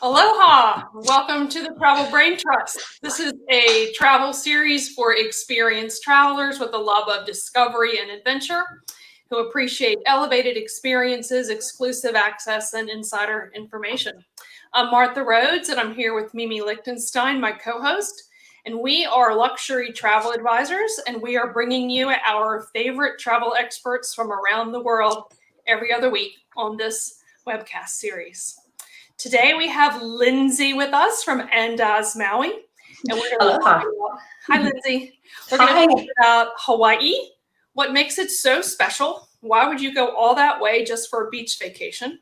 Aloha! Welcome to the Travel Brain Trust. This is a travel series for experienced travelers with a love of discovery and adventure who appreciate elevated experiences, exclusive access, and insider information. I'm Martha Rhodes, and I'm here with Mimi Lichtenstein, my co-host. And we are luxury travel advisors, and we are bringing you our favorite travel experts from around the world every other week on this webcast series. Today we have Lindsey with us from Andaz Maui, and we're going to talk about, hi Lindsey. We're going to talk about Hawaii, what makes it so special, why would you go all that way just for a beach vacation?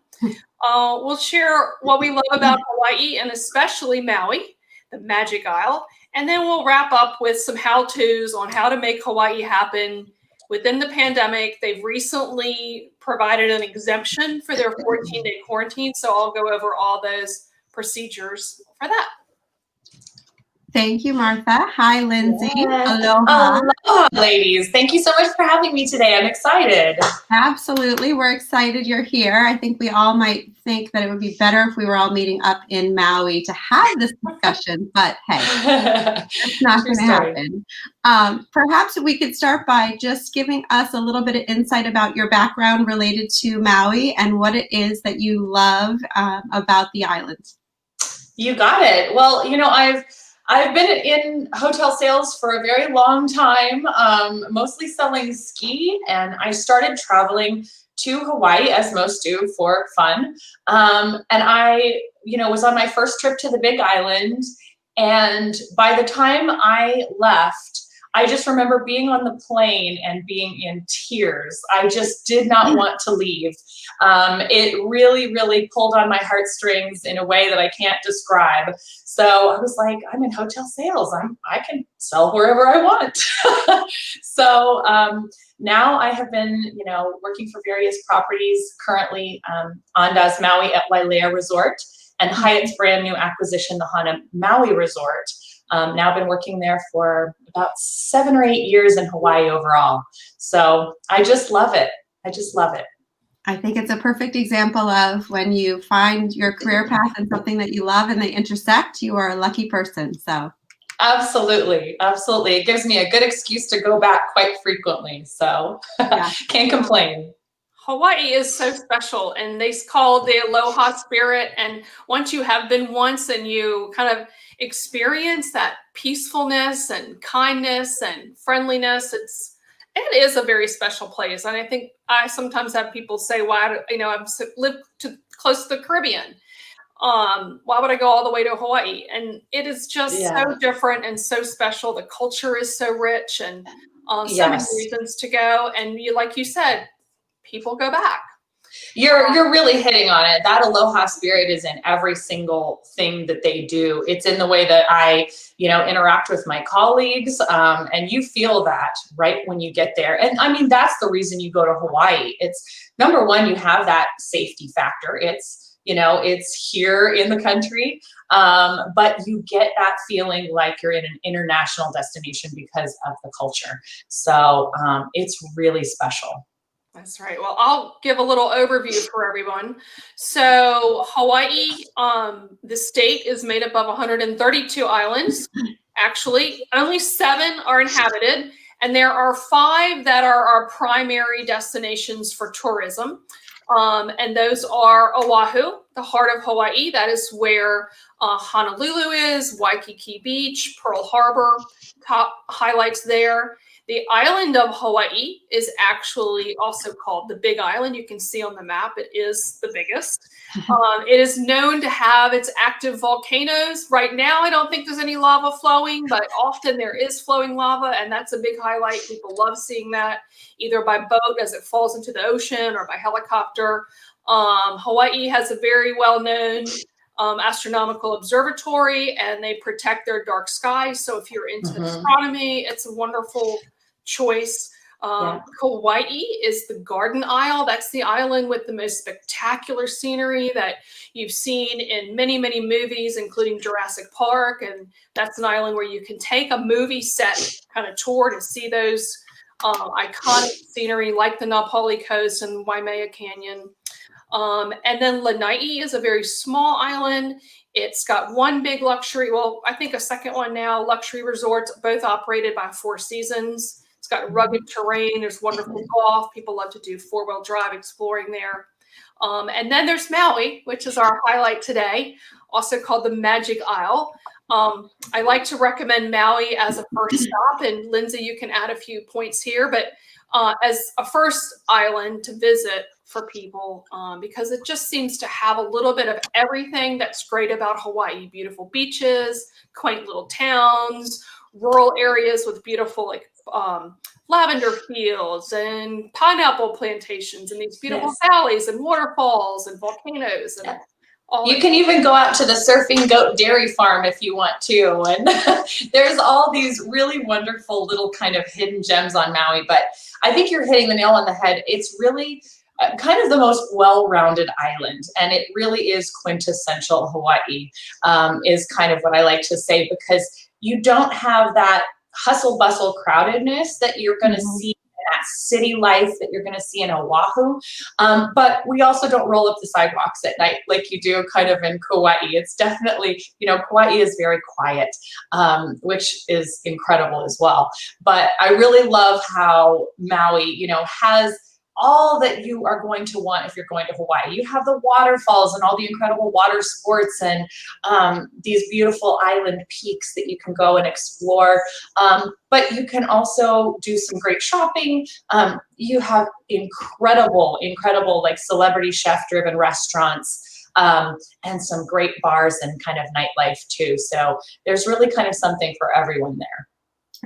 We'll share what we love about Hawaii and especially Maui, the Magic Isle, and then we'll wrap up with some how-tos on how to make Hawaii happen within the pandemic. They've recently provided an exemption for their 14-day quarantine, so I'll go over all those procedures for that. Thank you, Martha. Hi, Lindsey. Yes. Aloha. Aloha, ladies. Thank you so much for having me today. I'm excited. Absolutely. We're excited you're here. I think we all might think that it would be better if we were all meeting up in Maui to have this discussion, but hey, it's not going to happen. Perhaps we could start by just giving us a little bit of insight about your background related to Maui and what it is that you love about the island. You got it. Well, you know, I've been in hotel sales for a very long time, mostly selling ski, and I started traveling to Hawaii, as most do, for fun. And I, was on my first trip to the Big Island, and by the time I left, I just remember being on the plane and being in tears. I just did not want to leave. It really, really pulled on my heartstrings in a way that I can't describe. So I was like, I'm in hotel sales. I can sell wherever I want. So now I have been, working for various properties, currently Andaz Maui at Wailea Resort and Hyatt's brand new acquisition, the Hana Maui Resort. Now I've been working there for about 7 or 8 years in Hawaii overall. So I just love it. I just love it. I think it's a perfect example of when you find your career path and something that you love and they intersect, you are a lucky person. So absolutely. Absolutely. It gives me a good excuse to go back quite frequently. So yeah. Can't complain. Hawaii is so special, and they call the aloha spirit. And once you have been once and you kind of experience that peacefulness and kindness and friendliness, it is a very special place. And I think I sometimes have people say, why, I've lived close to the Caribbean. Why would I go all the way to Hawaii? And it is just so different and so special. The culture is so rich, and so many reasons to go. And like you said, people go back. You're really hitting on it. That aloha spirit is in every single thing that they do. It's in the way that I, interact with my colleagues, and you feel that right when you get there. And I mean, that's the reason you go to Hawaii. It's number one, you have that safety factor. It's, it's here in the country, but you get that feeling like you're in an international destination because of the culture. So it's really special. That's right. Well, I'll give a little overview for everyone. So Hawaii, the state is made up of 132 islands. Actually, only 7 are inhabited, and there are 5 that are our primary destinations for tourism. And those are Oahu, the heart of Hawaii. That is where Honolulu is, Waikiki Beach, Pearl Harbor, top highlights there. The island of Hawaii is actually also called the Big Island. You can see on the map, it is the biggest. It is known to have its active volcanoes. Right now, I don't think there's any lava flowing, but often there is flowing lava, and that's a big highlight. People love seeing that, either by boat as it falls into the ocean or by helicopter. Hawaii has a very well-known astronomical observatory, and they protect their dark skies. So if you're into astronomy, it's a wonderful choice. Kauai is the Garden Isle. That's the island with the most spectacular scenery that you've seen in many, many movies, including Jurassic Park. And that's an island where you can take a movie set kind of tour to see those iconic scenery like the Na Pali Coast and Waimea Canyon. And then Lanai is a very small island. It's got one big luxury, well, I think a second one now, luxury resorts, both operated by Four Seasons. It's got rugged terrain. There's wonderful golf. People love to do four-wheel drive exploring there. And then there's Maui, which is our highlight today, also called the Magic Isle. I like to recommend Maui as a first stop, and Lindsay, you can add a few points here, but as a first island to visit for people, because it just seems to have a little bit of everything that's great about Hawaii. Beautiful beaches, quaint little towns, rural areas with beautiful lavender fields and pineapple plantations and these beautiful valleys and waterfalls and volcanoes. And you can even go out to the surfing goat dairy farm if you want to. And there's all these really wonderful little kind of hidden gems on Maui. But I think you're hitting the nail on the head. It's really kind of the most well-rounded island. And it really is quintessential Hawaii, is kind of what I like to say, because you don't have that hustle bustle crowdedness that you're going to see in that city life that you're going to see in Oahu. But we also don't roll up the sidewalks at night like you do kind of in Kauai. It's definitely, Kauai is very quiet, which is incredible as well. But I really love how Maui, has all that you are going to want if you're going to Hawaii. You have the waterfalls and all the incredible water sports and these beautiful island peaks that you can go and explore. But you can also do some great shopping. You have incredible like celebrity chef driven restaurants, and some great bars and kind of nightlife too. So there's really kind of something for everyone there.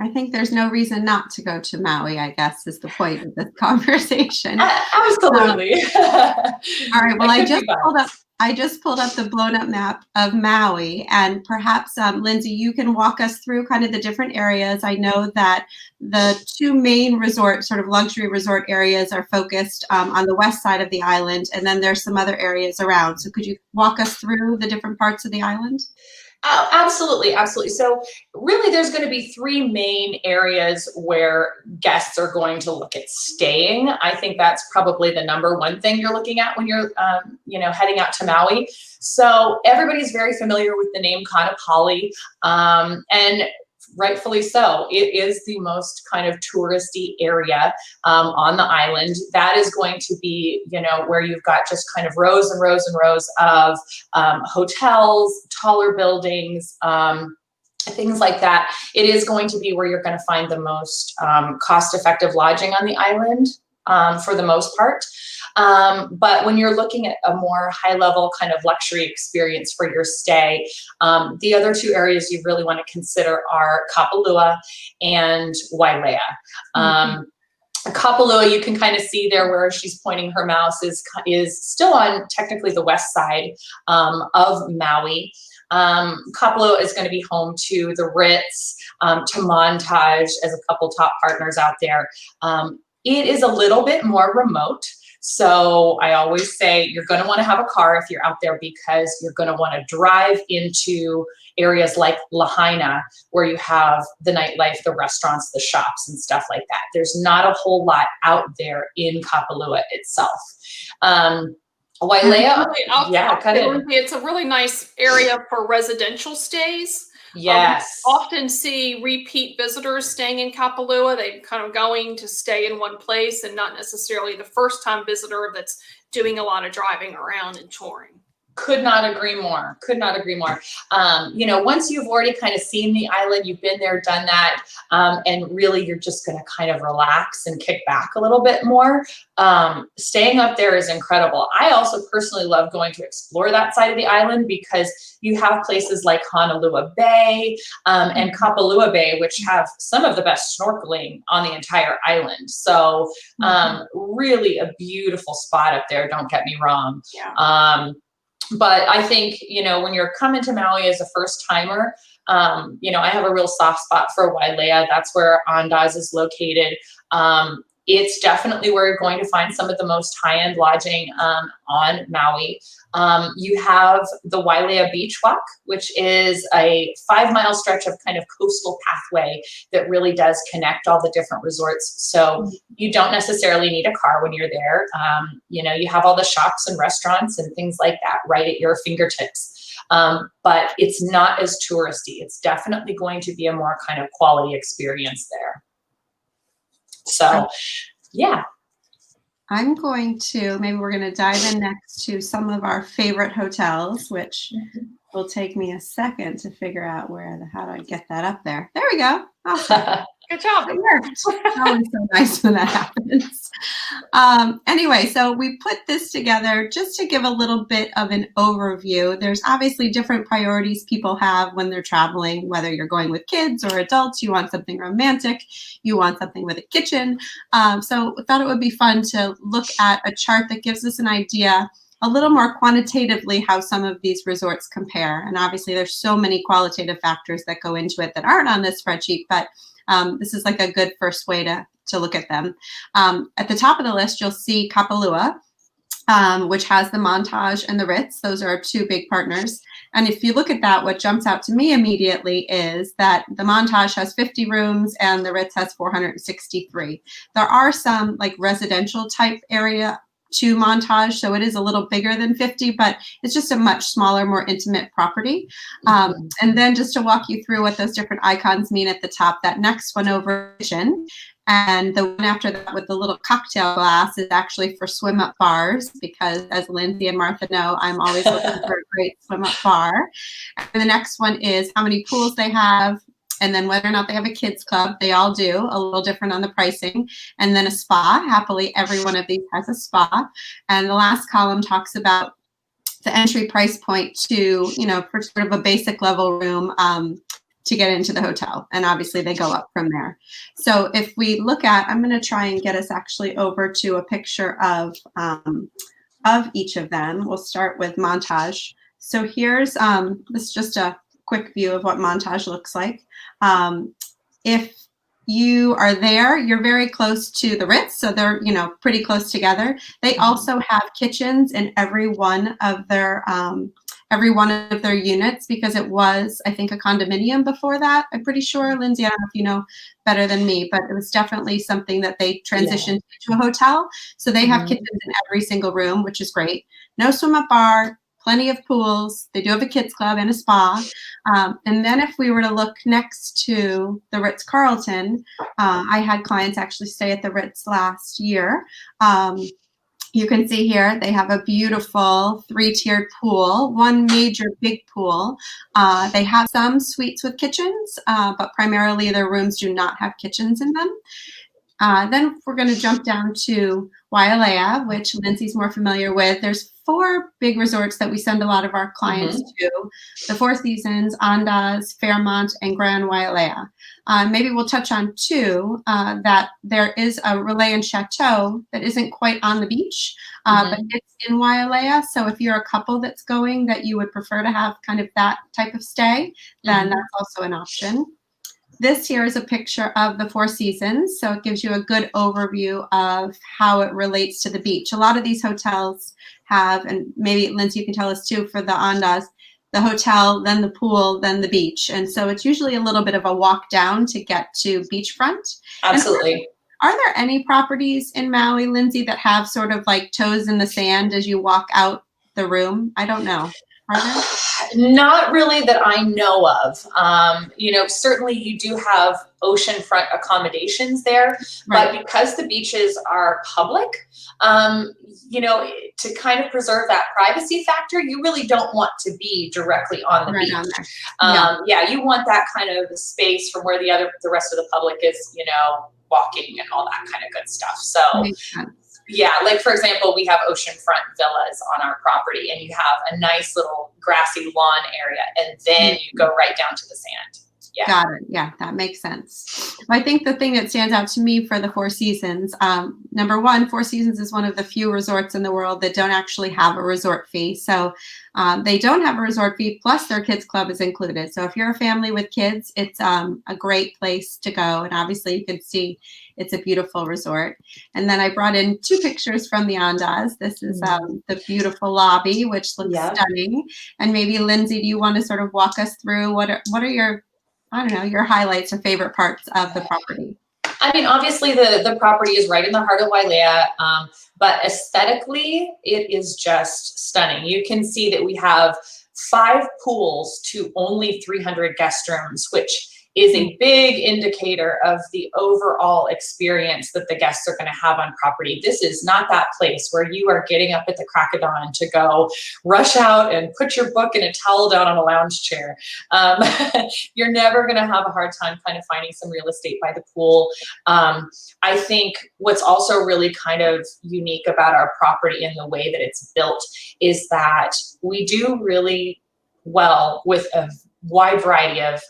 I think there's no reason not to go to Maui, I guess, is the point of this conversation. Absolutely. All right. Well, I just pulled up the blown up map of Maui, and perhaps Lindsay, you can walk us through kind of the different areas. I know that the two main resort, sort of luxury resort areas are focused on the west side of the island, and then there's some other areas around. So could you walk us through the different parts of the island? Oh, absolutely. So really there's going to be three main areas where guests are going to look at staying. I think that's probably the number one thing you're looking at when you're, heading out to Maui. So everybody's very familiar with the name Kapalua, and rightfully so. It is the most kind of touristy area on the island. That is going to be, where you've got just kind of rows and rows and rows of hotels, taller buildings, things like that. It is going to be where you're going to find the most cost-effective lodging on the island for the most part. But when you're looking at a more high-level kind of luxury experience for your stay, the other two areas you really want to consider are Kapalua and Wailea. Kapalua, you can kind of see there where she's pointing her mouse, is still on technically the west side of Maui. Kapalua is going to be home to the Ritz, to Montage as a couple top partners out there. It is a little bit more remote. So I always say you're going to want to have a car if you're out there, because you're going to want to drive into areas like Lahaina, where you have the nightlife, the restaurants, the shops, and stuff like that. There's not a whole lot out there in Kapalua itself. Wailea, it's a really nice area for residential stays. Yes. Often see repeat visitors staying in Kapalua. They're kind of going to stay in one place and not necessarily the first time visitor that's doing a lot of driving around and touring. Could not agree more. Once you've already kind of seen the island, you've been there, done that, and really you're just going to kind of relax and kick back a little bit more. Staying up there is incredible. I also personally love going to explore that side of the island, because you have places like Honolulu Bay and Kapalua Bay, which have some of the best snorkeling on the entire island. So really a beautiful spot up there. Don't get me wrong. Yeah. But I think, when you're coming to Maui as a first timer, I have a real soft spot for Wailea. That's where Andaz is located. It's definitely where you're going to find some of the most high-end lodging on Maui. You have the Wailea Beach Walk, which is a 5-mile stretch of kind of coastal pathway that really does connect all the different resorts. So you don't necessarily need a car when you're there. You have all the shops and restaurants and things like that right at your fingertips. But it's not as touristy. It's definitely going to be a more kind of quality experience there. So, yeah. Maybe we're going to dive in next to some of our favorite hotels, which will take me a second to figure out how do I get that up there? There we go. Awesome. Good job. It worked. It's always so nice when that happens. Anyway, so we put this together just to give a little bit of an overview. There's obviously different priorities people have when they're traveling, whether you're going with kids or adults. You want something romantic. You want something with a kitchen. So we thought it would be fun to look at a chart that gives us an idea a little more quantitatively how some of these resorts compare. And obviously there's so many qualitative factors that go into it that aren't on this spreadsheet, but this is like a good first way to look at them. At the top of the list, you'll see Kapalua, which has the Montage and the Ritz. Those are our two big partners. And if you look at that, what jumps out to me immediately is that the Montage has 50 rooms and the Ritz has 463. There are some like residential type area to Montage, so it is a little bigger than 50, but it's just a much smaller, more intimate property. And then just to walk you through what those different icons mean at the top, that next one over, and the one after that with the little cocktail glass is actually for swim up bars, because as Lindsay and Martha know, I'm always looking for a great swim up bar. And the next one is how many pools they have, and then whether or not they have a kids club. They all do, a little different on the pricing. And then a spa. Happily, every one of these has a spa. And the last column talks about the entry price point to, for sort of a basic level room to get into the hotel. And obviously they go up from there. So if we look at, I'm going to try and get us actually over to a picture of each of them. We'll start with Montage. So here's this is just a quick view of what Montage looks like. If you are there, you're very close to the Ritz, so they're pretty close together. They also have kitchens in every one of their units, because it was, I think, a condominium before that. I'm pretty sure, Lindsay, I don't know if you know better than me, but it was definitely something that they transitioned to a hotel. So they have kitchens in every single room, which is great. No swim up bar. Plenty of pools. They do have a kids club and a spa. And then if we were to look next to the Ritz-Carlton, I had clients actually stay at the Ritz last year. You can see here they have a beautiful 3-tiered pool, one major big pool. They have some suites with kitchens, but primarily their rooms do not have kitchens in them. Then we're going to jump down to Wailea, which Lindsay's more familiar with. There's 4 big resorts that we send a lot of our clients to: the Four Seasons, Andaz, Fairmont, and Grand Wailea. Maybe we'll touch on 2, that there is a Relais and Chateau that isn't quite on the beach, but it's in Wailea. So if you're a couple that's going that you would prefer to have kind of that type of stay, then that's also an option. This here is a picture of the Four Seasons, so it gives you a good overview of how it relates to the beach. A lot of these hotels have, and maybe Lindsay, you can tell us too, for the Andaz, the hotel, then the pool, then the beach. And so it's usually a little bit of a walk down to get to beachfront. Absolutely. Are there any properties in Maui, Lindsay, that have sort of like toes in the sand as you walk out the room? I don't know. Are there? Not really that I know of. Certainly you do have oceanfront accommodations there, but because the beaches are public, to kind of preserve that privacy factor, you really don't want to be directly on the beach. On there. You want that kind of space from where the rest of the public is, walking and all that kind of good stuff. So. Yeah, like for example, we have oceanfront villas on our property, and you have a nice little grassy lawn area, and then you go right down to the sand. Yeah. Got it. Yeah, that makes sense. Well, I think the thing that stands out to me for the Four Seasons, number one, Four Seasons is one of the few resorts in the world that don't actually have a resort fee. So they don't have a resort fee, plus their kids club is included. So if you're a family with kids, it's a great place to go. And obviously you can see it's a beautiful resort. And then I brought in 2 pictures from the Andaz. This is the beautiful lobby, which looks stunning. And maybe Lindsey, do you want to sort of walk us through what are your, I don't know, your highlights or favorite parts of the property? I mean, obviously the property is right in the heart of Wailea, but aesthetically it is just stunning. You can see that we have 5 pools to only 300 guest rooms, which is a big indicator of the overall experience that the guests are going to have on property. This is not that place where you are getting up at the crack of dawn to go rush out and put your book and a towel down on a lounge chair. You're never going to have a hard time kind of finding some real estate by the pool. I think what's also really kind of unique about our property and the way that it's built is that we do really well with a wide variety of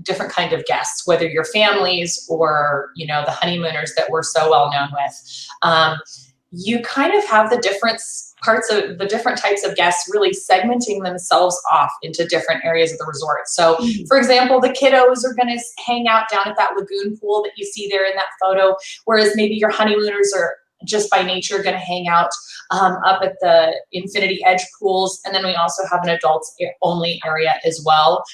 different kind of guests, whether you're families or, you know, the honeymooners that we're so well known with. You kind of have the different parts of the different types of guests really segmenting themselves off into different areas of the resort. So for example, the kiddos are going to hang out down at that lagoon pool that you see there in that photo, whereas maybe your honeymooners are just by nature going to hang out up at the infinity edge pools. And then we also have an adults only area as well.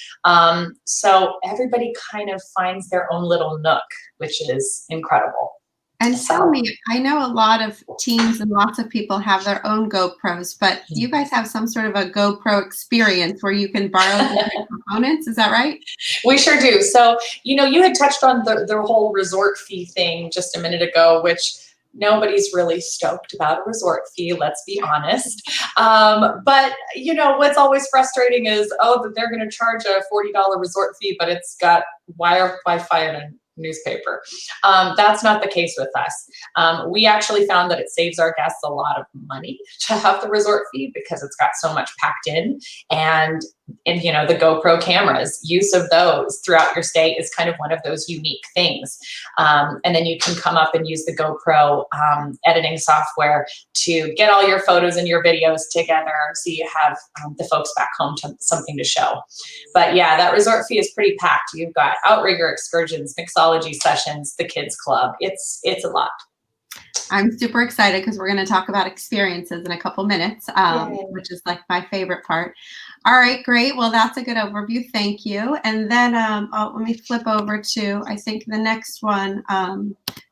So everybody kind of finds their own little nook, which is incredible. And tell me, I know a lot of teams and lots of people have their own GoPros, but you guys have some sort of a GoPro experience where you can borrow different components. Is that right? We sure do. So, you know, you had touched on the whole resort fee thing just a minute ago, which nobody's really stoked about a resort fee, let's be honest. But, you know, what's always frustrating is, that they're going to charge a $40 resort fee, but it's got Wi-Fi and a newspaper. That's not the case with us. We actually found that it saves our guests a lot of money to have the resort fee because it's got so much packed in, and you know, the GoPro cameras, use of those throughout your stay is kind of one of those unique things. And then you can come up and use the GoPro editing software to get all your photos and your videos together so you have the folks back home something to show. But yeah, that resort fee is pretty packed. You've got outrigger excursions, mixology sessions, the kids club. It's a lot. I'm super excited because we're going to talk about experiences in a couple minutes, which is like my favorite part. All right, great. Well, that's a good overview. Thank you. And then let me flip over to, I think the next one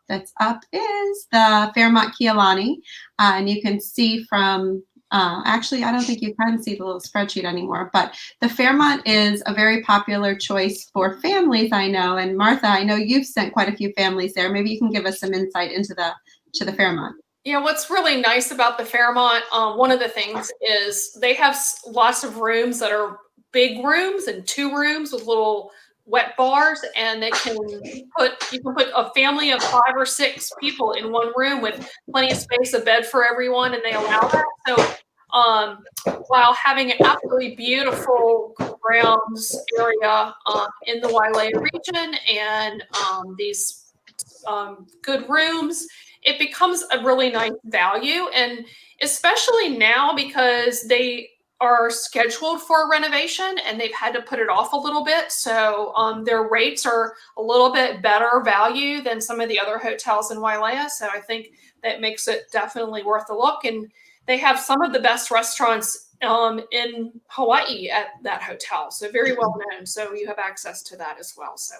that's up is the Fairmont Kealani. And you can see from, actually, I don't think you can see the little spreadsheet anymore, but the Fairmont is a very popular choice for families, I know. And Martha, I know you've sent quite a few families there. Maybe you can give us some insight into the Fairmont. Yeah, what's really nice about the Fairmont, one of the things is they have lots of rooms that are big rooms and 2 rooms with little wet bars, and you can put a family of 5 or 6 people in one room with plenty of space, a bed for everyone, and they allow that. So while having an absolutely beautiful grounds area in the Wailea region and these good rooms, it becomes a really nice value, and especially now because they are scheduled for a renovation and they've had to put it off a little bit. So their rates are a little bit better value than some of the other hotels in Wailea. So I think that makes it definitely worth a look. And they have some of the best restaurants in Hawaii at that hotel. So very well known. So you have access to that as well. So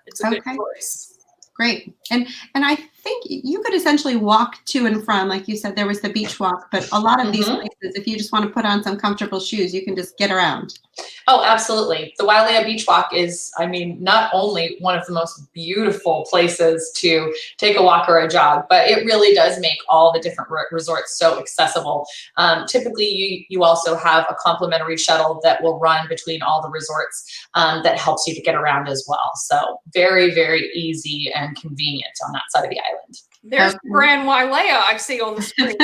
it's a good choice. Great. And I think you could essentially walk to and from, like you said, there was the beach walk, but a lot of these places, if you just want to put on some comfortable shoes, you can just get around. Oh, absolutely. The Wailea Beach Walk is, I mean, not only one of the most beautiful places to take a walk or a jog, but it really does make all the different resorts so accessible. Typically, you also have a complimentary shuttle that will run between all the resorts that helps you to get around as well. So very, very easy and convenient on that side of the island. There's Grand Wailea I see on the screen.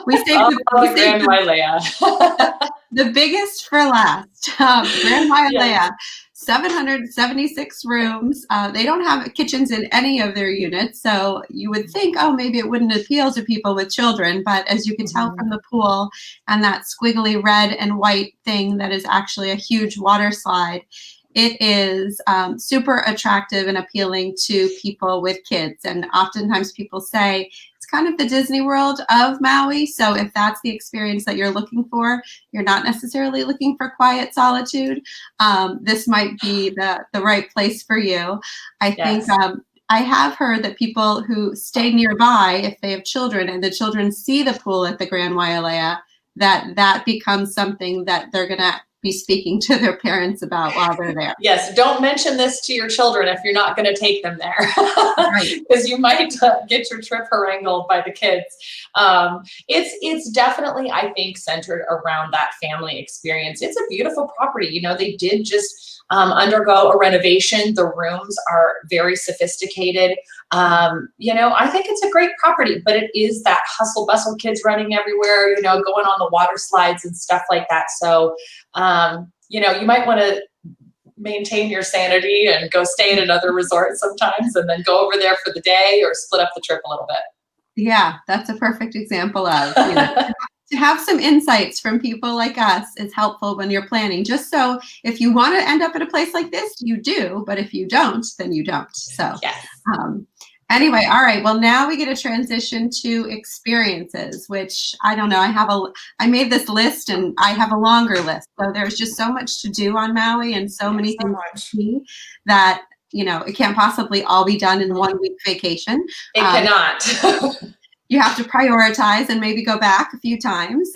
we saved Grand Wailea. The biggest for last, Grand Wailea. Yeah. 776 rooms. They don't have kitchens in any of their units. So you would think, oh, maybe it wouldn't appeal to people with children. But as you can tell from the pool and that squiggly red and white thing that is actually a huge water slide, it is super attractive and appealing to people with kids. And oftentimes people say it's kind of the Disney World of Maui. So if that's the experience that you're looking for, you're not necessarily looking for quiet solitude, this might be the right place for you. I think I have heard that people who stay nearby, if they have children and the children see the pool at the Grand Wailea, that becomes something that they're going to be speaking to their parents about while they're there. Yes, don't mention this to your children if you're not going to take them there, Right. because you might get your trip harangued by the kids. It's definitely, I think, centered around that family experience. It's a beautiful property. You know, they did just undergo a renovation. The rooms are very sophisticated. You know, I think it's a great property, but it is that hustle bustle, kids running everywhere, you know, going on the water slides and stuff like that. So, you know, you might want to maintain your sanity and go stay at another resort sometimes and then go over there for the day or split up the trip a little bit. Yeah, that's a perfect example of, you know, to have some insights from people like us is helpful when you're planning. Just so if you want to end up at a place like this, you do, but if you don't, then you don't. So yes. Anyway, all right. Well, now we get to transition to experiences, which I don't know. I made this list and I have a longer list. So there's just so much to do on Maui and so many things to see that, you know, it can't possibly all be done in 1 week vacation. It cannot. You have to prioritize and maybe go back a few times.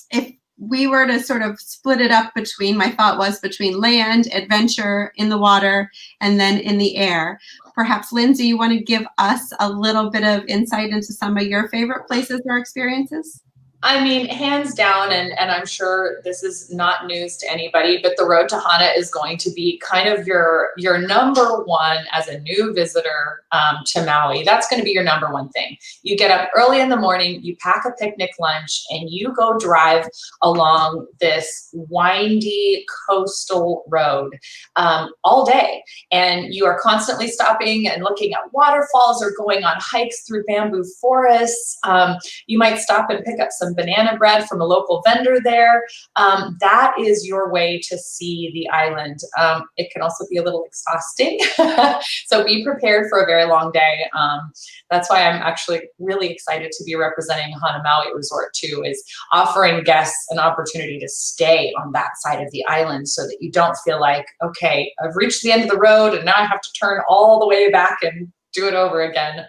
If we were to sort of split it up between, my thought was between land, adventure, in the water, and then in the air. Perhaps, Lindsey, you want to give us a little bit of insight into some of your favorite places or experiences? I mean, hands down, and I'm sure this is not news to anybody, but the road to Hana is going to be kind of your number one as a new visitor to Maui. That's going to be your number one thing. You get up early in the morning, you pack a picnic lunch, and you go drive along this windy coastal road all day. And you are constantly stopping and looking at waterfalls or going on hikes through bamboo forests. You might stop and pick up some banana bread from a local vendor there. That is your way to see the island. It can also be a little exhausting. So be prepared for a very long day. That's why I'm actually really excited to be representing Hana Maui Resort too, is offering guests an opportunity to stay on that side of the island so that you don't feel like, okay, I've reached the end of the road and now I have to turn all the way back and do it over again.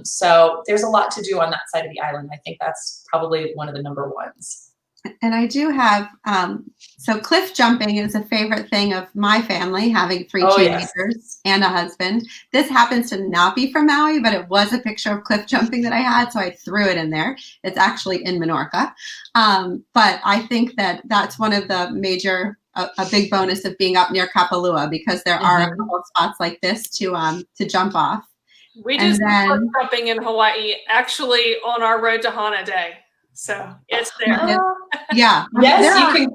So there's a lot to do on that side of the island. I think that's probably one of the number ones. And I do have, so cliff jumping is a favorite thing of my family, having 3 teenagers and a husband. This happens to not be from Maui, but it was a picture of cliff jumping that I had, so I threw it in there. It's actually in Minorca. But I think that that's one of the major, a big bonus of being up near Kapalua, because there are a couple of spots like this to jump off. We just cliff jumping in Hawaii, actually on our road to Hana Day. So it's there. Yeah. Yes,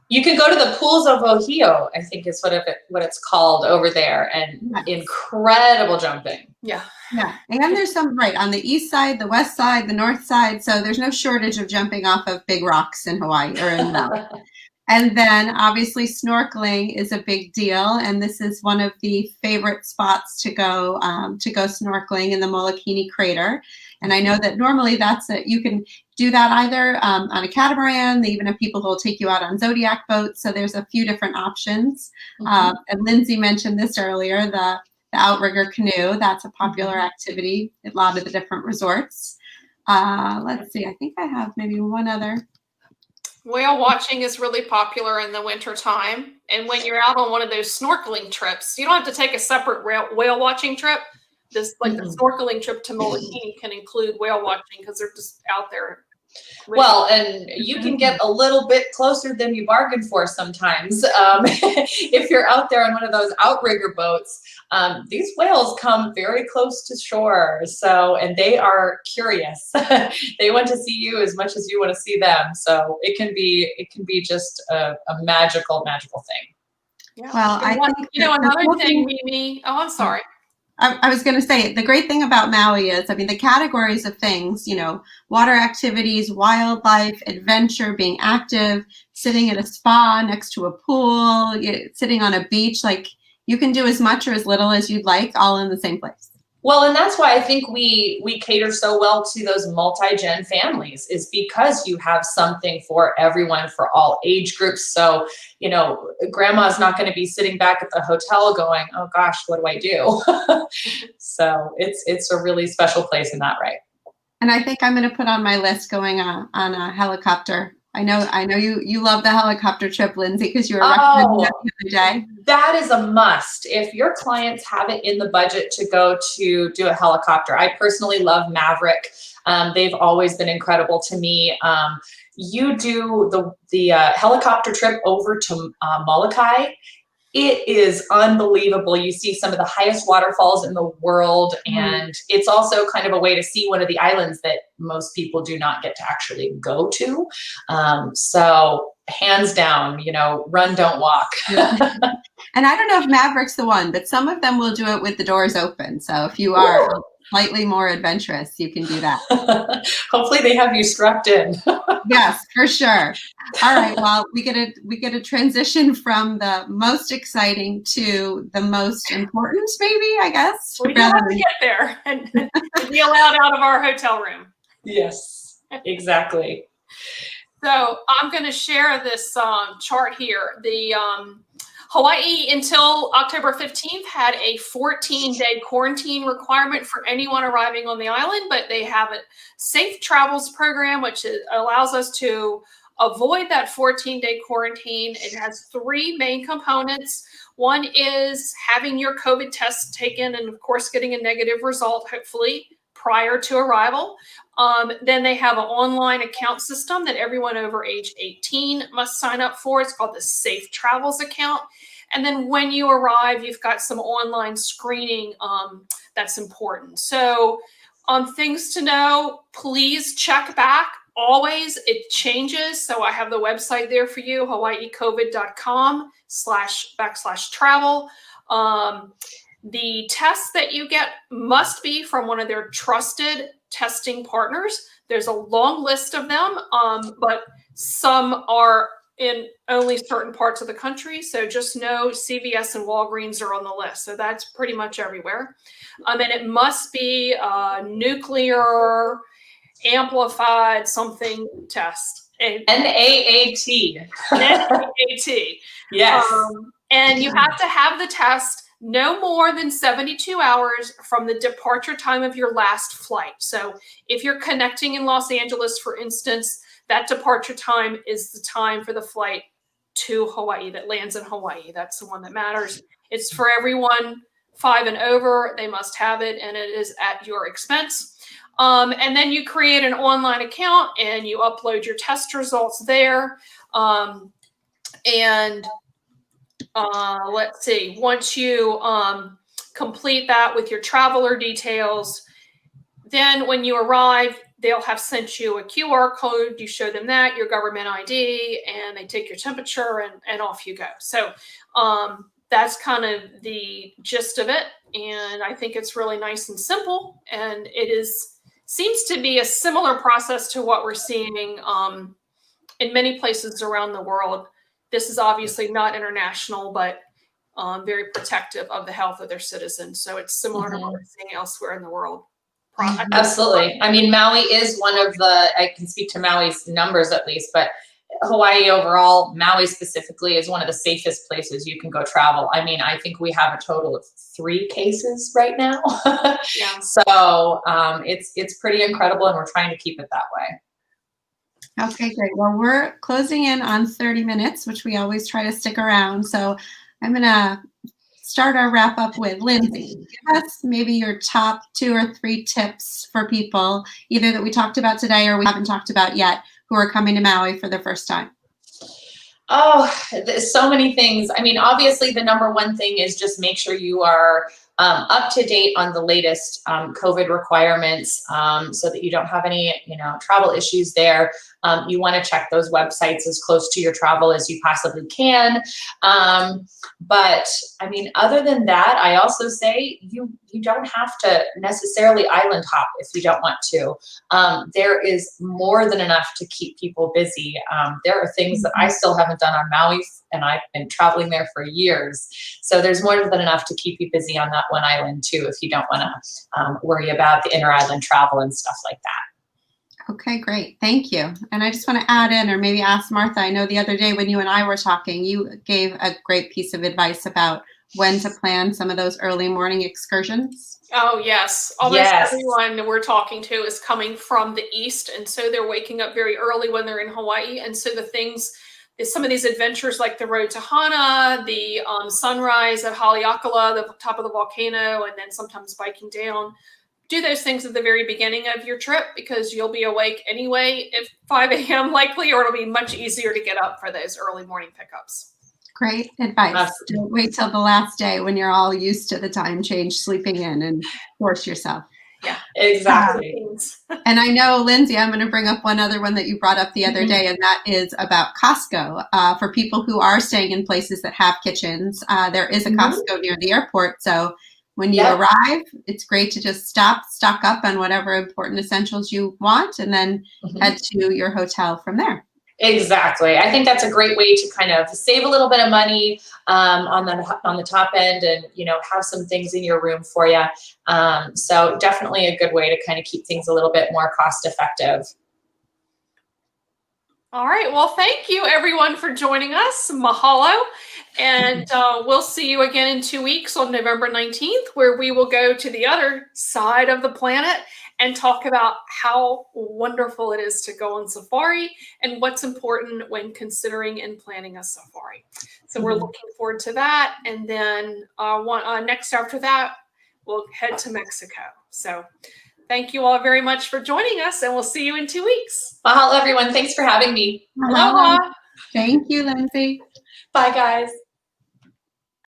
you can go to the pools of Ohio, I think is what it's called over there, and incredible jumping. Yeah. Yeah. And there's some right on the east side, the west side, the north side. So there's no shortage of jumping off of big rocks in Hawaii or in Maui. And then obviously snorkeling is a big deal. And this is one of the favorite spots to go snorkeling in the Molokini crater. And I know that normally you can do that either on a catamaran. They even have people who will take you out on Zodiac boats. So there's a few different options. And Lindsey mentioned this earlier, the outrigger canoe. That's a popular activity at a lot of the different resorts. Let's see, I think I have maybe one other. Whale watching is really popular in the winter time. And when you're out on one of those snorkeling trips, you don't have to take a separate whale watching trip. This the snorkeling trip to Molokini can include whale watching because they're just out there. Well, and you can get a little bit closer than you bargained for sometimes. If you're out there on one of those outrigger boats, these whales come very close to shore. So, and they are curious. They want to see you as much as you want to see them. So it can be just a magical, magical thing. Yeah. Well, I think another thing, Mimi. Oh, I'm sorry. I was going to say, the great thing about Maui is, I mean, the categories of things, water activities, wildlife, adventure, being active, sitting at a spa next to a pool, sitting on a beach, like you can do as much or as little as you'd like, all in the same place. Well, and that's why I think we cater so well to those multi-gen families, is because you have something for everyone, for all age groups. So, grandma's not going to be sitting back at the hotel going, oh gosh, what do I do? So it's a really special place in that way. And I think I'm going to put on my list going on a helicopter. I know you love the helicopter trip, Lindsay, because you were recommending that the other day. That is a must. If your clients have it in the budget to go to do a helicopter, I personally love Maverick. They've always been incredible to me. You do the helicopter trip over to Molokai. It is unbelievable. You see some of the highest waterfalls in the world, and it's also kind of a way to see one of the islands that most people do not get to actually go to. So hands down, run, don't walk. And I don't know if Maverick's the one, but some of them will do it with the doors open. So if you are slightly more adventurous, you can do that. Hopefully they have you strapped in. Yes, for sure. All right. Well, we get a transition from the most exciting to the most important, maybe, I guess. We do have to get there and be allowed out of our hotel room. Yes, exactly. So I'm going to share this chart here. The Hawaii until October 15th had a 14-day quarantine requirement for anyone arriving on the island, but they have a safe travels program, which allows us to avoid that 14-day quarantine. It has three main components. One is having your COVID test taken and, of course, getting a negative result, hopefully, prior to arrival. Then they have an online account system that everyone over age 18 must sign up for. It's called the Safe Travels account. And then when you arrive, you've got some online screening that's important. So things to know, please check back. Always, it changes. So I have the website there for you, hawaiicovid.com/travel. The tests that you get must be from one of their trusted testing partners. There's a long list of them, but some are in only certain parts of the country. So just know CVS and Walgreens are on the list. So that's pretty much everywhere. And it must be a nuclear amplified something test. NAAT. NAAT. Yes. And you have to have the test no more than 72 hours from the departure time of your last flight. So if you're connecting in Los Angeles, for instance, that departure time is the time for the flight to Hawaii that lands in Hawaii. That's the one that matters. It's for everyone 5 and over. They must have it, and it is at your expense. And then you create an online account and you upload your test results there. Let's see, once you complete that with your traveler details, then when you arrive, they'll have sent you a QR code. You show them that, your government ID, and they take your temperature and off you go. So that's kind of the gist of it. And I think it's really nice and simple. And it seems to be a similar process to what we're seeing in many places around the world. This is obviously not international, but very protective of the health of their citizens. So it's similar to what we're seeing elsewhere in the world. Absolutely. I mean, Maui is one of I can speak to Maui's numbers at least, but Hawaii overall, Maui specifically, is one of the safest places you can go travel. I mean, I think we have a total of 3 cases right now. Yeah. So it's pretty incredible, and we're trying to keep it that way. Okay, great. Well, we're closing in on 30 minutes, which we always try to stick around. So I'm going to start our wrap up with Lindsay. Give us maybe your top 2 or 3 tips for people, either that we talked about today or we haven't talked about yet, who are coming to Maui for the first time. Oh, there's so many things. I mean, obviously the number one thing is just make sure you are up to date on the latest COVID requirements, so that you don't have any, travel issues there. you want to check those websites as close to your travel as you possibly can. But I mean, other than that, I also say you don't have to necessarily island hop if you don't want to. There is more than enough to keep people busy. There are things that I still haven't done on Maui, and I've been traveling there for years. So there's more than enough to keep you busy on that one island too, if you don't want to worry about the inter-island travel and stuff like that. Okay, great. Thank you. And I just want to add in, or maybe ask Martha, I know the other day when you and I were talking, you gave a great piece of advice about when to plan some of those early morning excursions. Oh, yes. Almost everyone we're talking to is coming from the east, and so they're waking up very early when they're in Hawaii. And so some of these adventures like the road to Hana, the sunrise at Haleakala, the top of the volcano, and then sometimes biking down, do those things at the very beginning of your trip because you'll be awake anyway at 5 a.m. likely, or it'll be much easier to get up for those early morning pickups. Great advice. Don't wait till the last day when you're all used to the time change, sleeping in, and force yourself. Yeah, exactly. And I know, Lindsay, I'm going to bring up one other one that you brought up the other day, and that is about Costco. For people who are staying in places that have kitchens, there is a Costco near the airport. So when you arrive, it's great to just stock up on whatever important essentials you want, and then head to your hotel from there. Exactly. I think that's a great way to kind of save a little bit of money on the top end, and have some things in your room for you. So definitely a good way to kind of keep things a little bit more cost effective. All right. Well, thank you everyone for joining us. Mahalo. And we'll see you again in 2 weeks on November 19th, where we will go to the other side of the planet and talk about how wonderful it is to go on safari and what's important when considering and planning a safari. So we're looking forward to that. And then next after that, we'll head to Mexico. So thank you all very much for joining us, and we'll see you in 2 weeks. Mahalo, everyone. Thanks for having me. Aloha. Thank you, Lindsay. Bye, guys.